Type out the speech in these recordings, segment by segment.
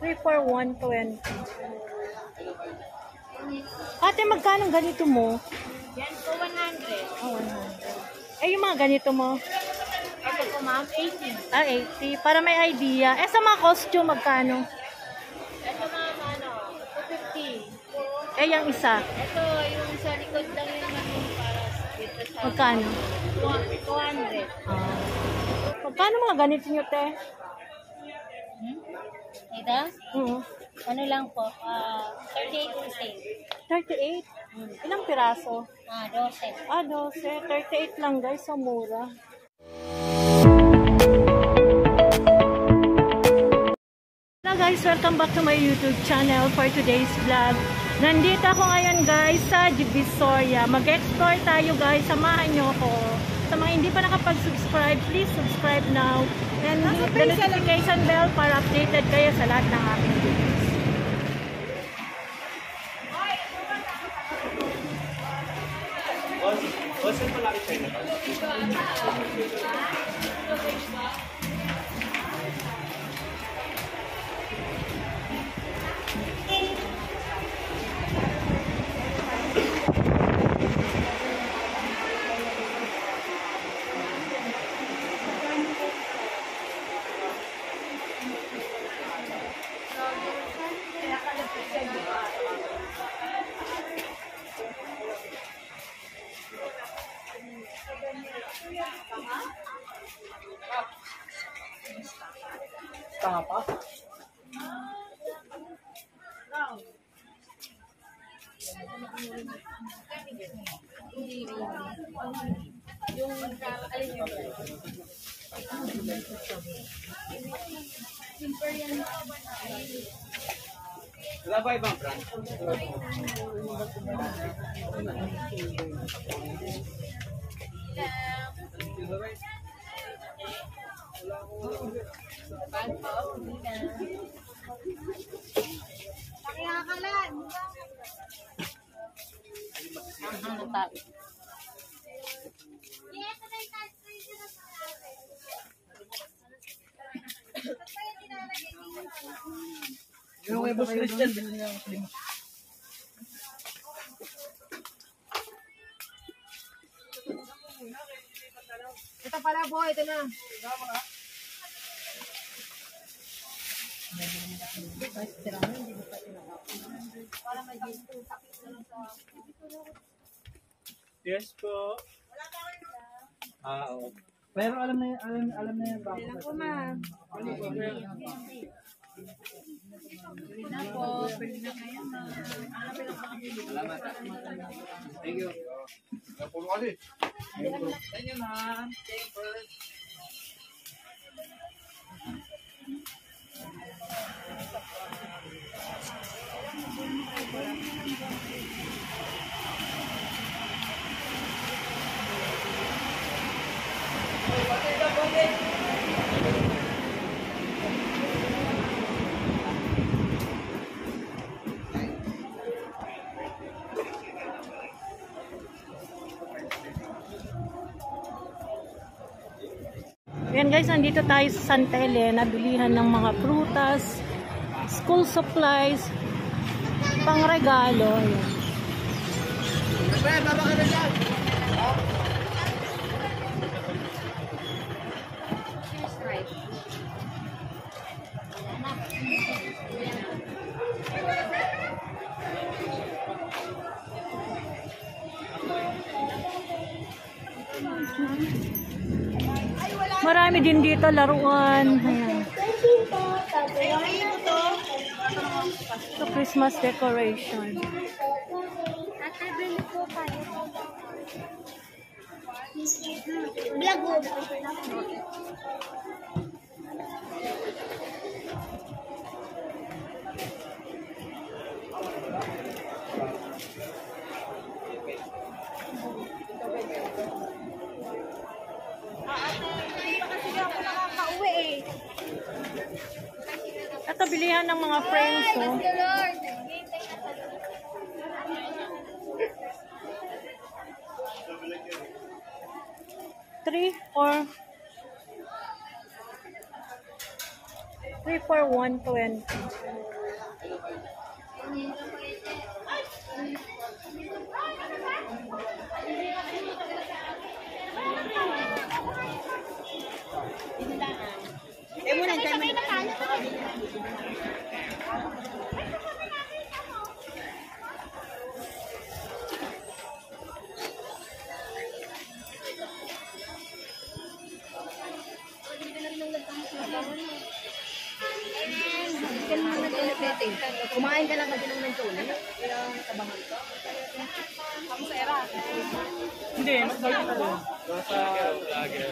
3 for 120. Ate, magkano ganito mo? Yan po 100. Oh, 100. Yung mga ganito mo? Ito po ma'am, 80. 80. Para may idea. Sa mga costume, magkano? Ito ma'am, 250. Yung isa? Ito, yung sa likod lang yun naman para dito sa... Magkano? 200. Magkano mga ganito nyo, te? Ito? Oo. Ano lang po, 38 yung sale. 38? Ilang piraso? 12. 12. 38 lang guys, sa mura. Hello guys, welcome back to my YouTube channel for today's vlog. Nandito ako ngayon guys sa Divisoria. Mag-explore tayo guys, samahan nyo ako. Sa mga hindi pa nakapag-subscribe, please subscribe now. And hit the notification bell para updated kayo sa lahat ng aking videos. Tama pa? Wala ba ibang brand? Pakiyakalan! Ang tayo. Yung may boss Christian, bilhin niya ang lima. Ito pala po, ito na. Yes po. Oo. Pero alam na yan ba? Ilan po ma'am? Na po, pwede na kayo ma'am. Salamat. Thank you. Napulo ka din. Thank you ma'am. Thank you. Ayan guys, nandito tayo sa Santa Elena, bilihan ng mga prutas, school supplies, pangregalo. Marami din dito laruan. Ayan. So, Christmas decoration. Ito, bilihan ng mga friends, oh. Three or 3 for 120. Kumain ka lang kasi ng tuloy. Yung tabangan ko. Ang sera. Hindi, mas balik ka doon. Sa vlogger.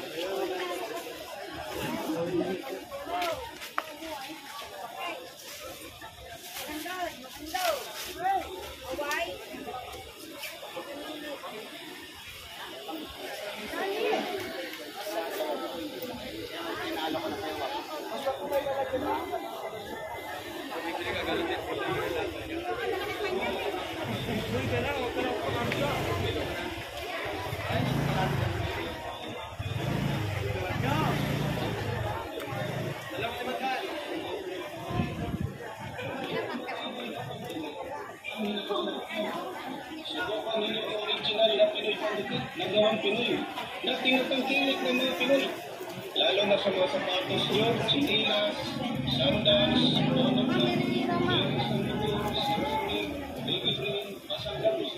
Nagawang Pinoy na tinatangkilik ng mga Pinoy, lalo na sa mga sapatos nyo, sinilas, sandals, monoblock, baby green, masanggalos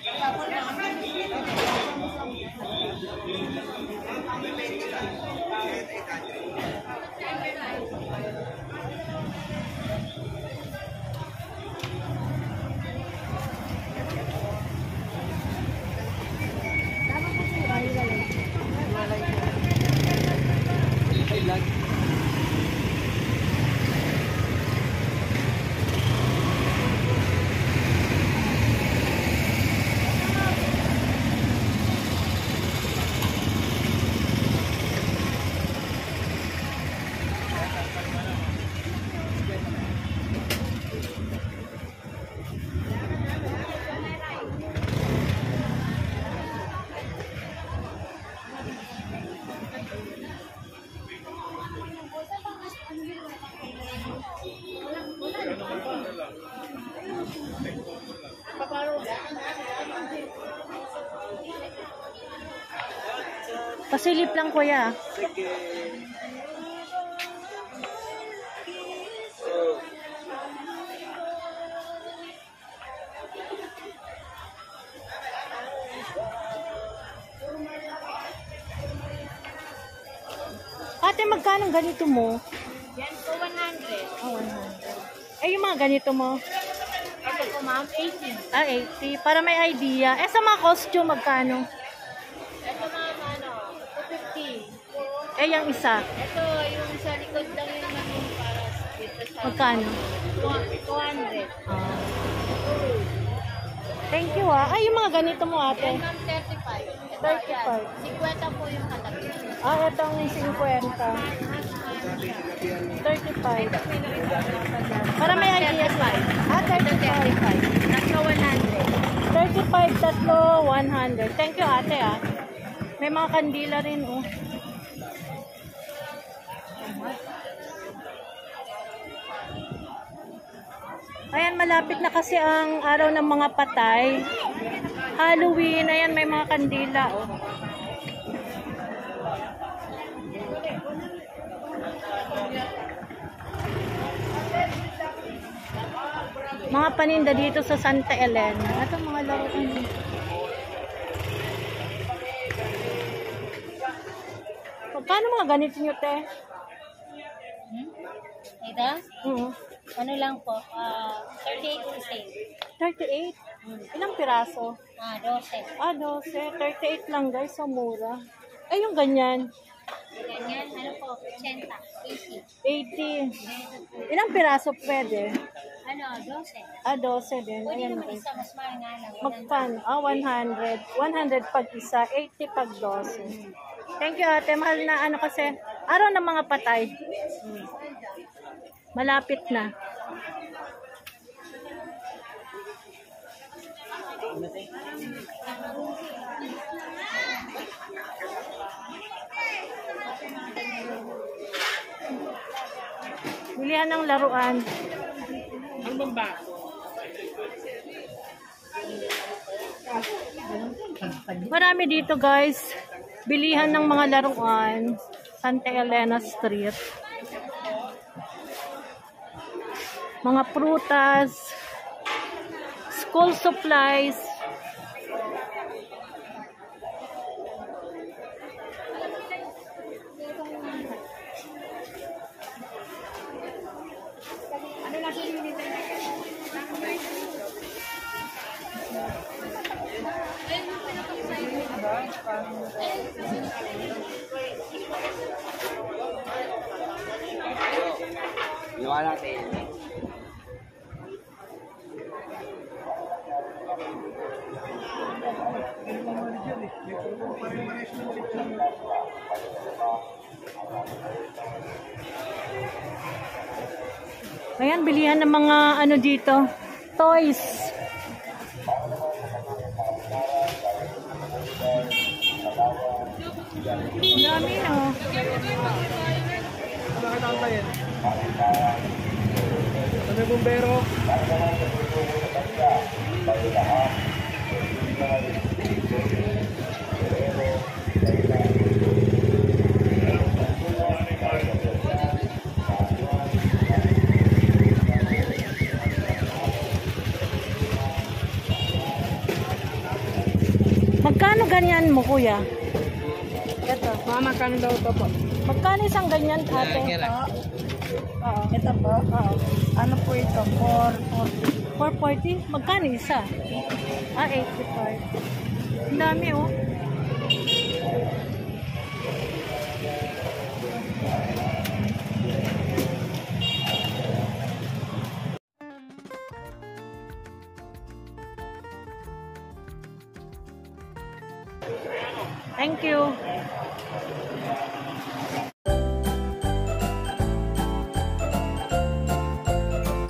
Pasilip lang kuya. Ate, magkano ganito mo? Yan po 100. Oh, 100. Eh, yung mga ganito mo? Ito po ma'am, 80. Ah, 80. Para may idea. Eh, sa mga costume, magkano? Ito ma'am, 250. Eh, yung isa. Ito, yung sa likod lang yung namin para dito sa... Magkano? 200. Ah. Thank you ah. Ay, yung mga ganito mo ate. Yan ma'am, 35. Ito 35. yan. 50 po yung katabi. Ah, itong 50. 35. Para may idea. Ah, 35. Tatlo 100. 35, tatlo, 100. Thank you ate ah. May mga kandila rin oh. Ayan, malapit na kasi ang araw ng mga patay. Halloween, ayan may mga kandila oh. Mga paninda dito sa Santa Elena. Ito mga laruan dito. Magkano mga ganito nyo, te? Ito? Ano lang po? 38 to sale. 38? Ilang piraso? 12. Ah, 12. 38 lang guys, so mura. Ay, yung ganyan. Ganyan, ano po? 80. 80. Ilang piraso pwede? Ano, 12. Ah, 12 din. Pwede Ayan naman guys. isa, mas mahal nga lang. Magkano? Ah, 100. 100 pag isa, 80 pag 12. Thank you ate. Mahal na ano kasi, araw ng mga patay. Malapit na. Bili bilihan ng laruan. Ang bamba. Marami dito guys. Bilihan ng mga laruan. Santa Elena Street. Mga prutas. School supplies. Ginawa natin. Ayan, bilihan ng mga ano dito. Toys. Ang dami, no? Nakatayin. Ano yung bumbero? Magkano ganyan mo, kuya? Ito. Magkano daw ito po? Magkano isang ganyan, ate? Ito po. Ano po ito? 440. 440? Magkano isa? 85. Ang dami, oh. Thank you.